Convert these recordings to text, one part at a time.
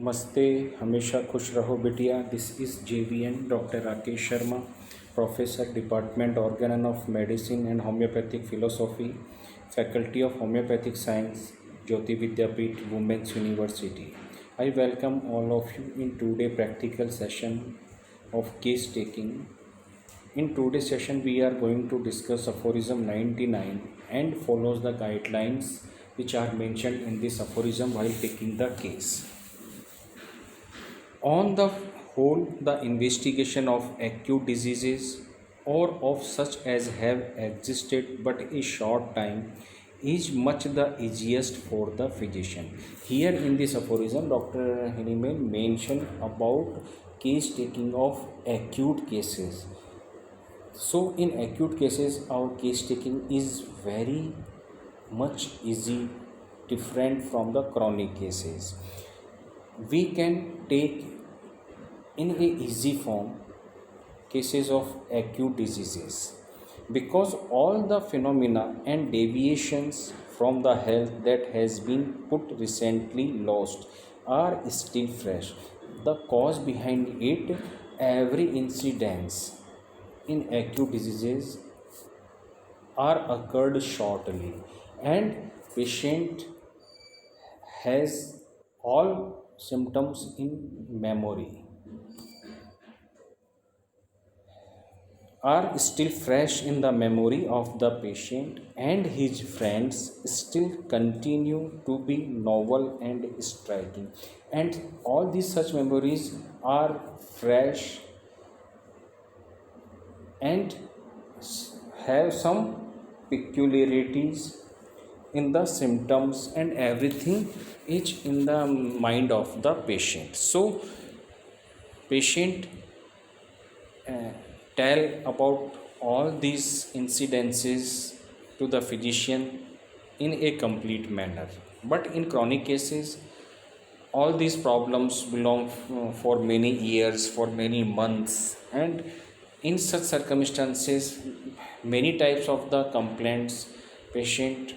नमस्ते, हमेशा खुश रहो बिटिया। This is JVN doctor Rakesh Sharma, professor department organon of medicine and homeopathic philosophy, faculty of homeopathic science, Jyoti Vidyapeeth women's university. I welcome all of you in today's practical session of case taking. In today's session, we are going to discuss aphorism 99 and follows the guidelines which are mentioned in this aphorism while taking the case. On the whole, the investigation of acute diseases or of such as have existed but a short time is much the easiest for the physician. Here in this aphorism, Dr. Heniman mentioned about case taking of acute cases. So in acute cases, our case taking is very much easy, different from the chronic cases. We can take in a easy form cases of acute diseases because all the phenomena and deviations from the health that has been put recently lost are still fresh. The cause behind it, every incidence in acute diseases are occurred shortly and patient has all symptoms in memory, are still fresh in the memory of the patient, and his friends still continue to be novel and striking, and all these such memories are fresh and have some peculiarities in the symptoms, and everything is in the mind of the patient. So patient tell about all these incidences to the physician in a complete manner. But in chronic cases, all these problems belong for many years, for many months, and in such circumstances, many types of the complaints patient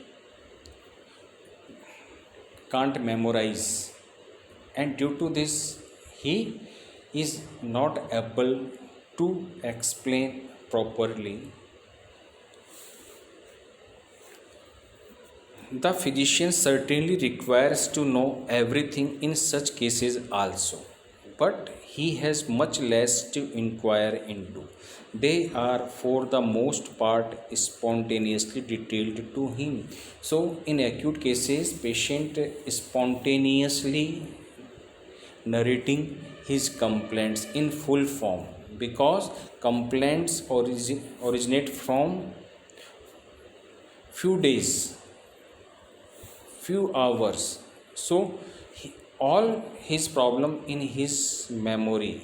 can't memorize, and due to this, he is not able to explain properly. The physician certainly requires to know everything in such cases also, but he has much less to inquire into. They are for the most part spontaneously detailed to him. So in acute cases, patient spontaneously narrating his complaints in full form because complaints originate from few days, few hours. So all his problem in his memory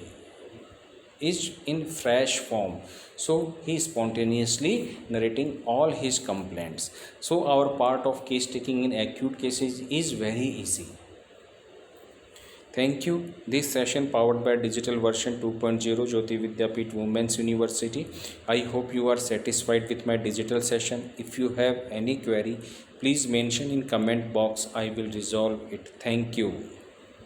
is in fresh form, so he is spontaneously narrating all his complaints. So our part of case taking in acute cases is very easy. Thank you. This session powered by digital version 2.0 Jyoti Vidyapeeth Women's University. I hope you are satisfied with my digital session. If you have any query, please mention in comment box. I will resolve it. Thank you.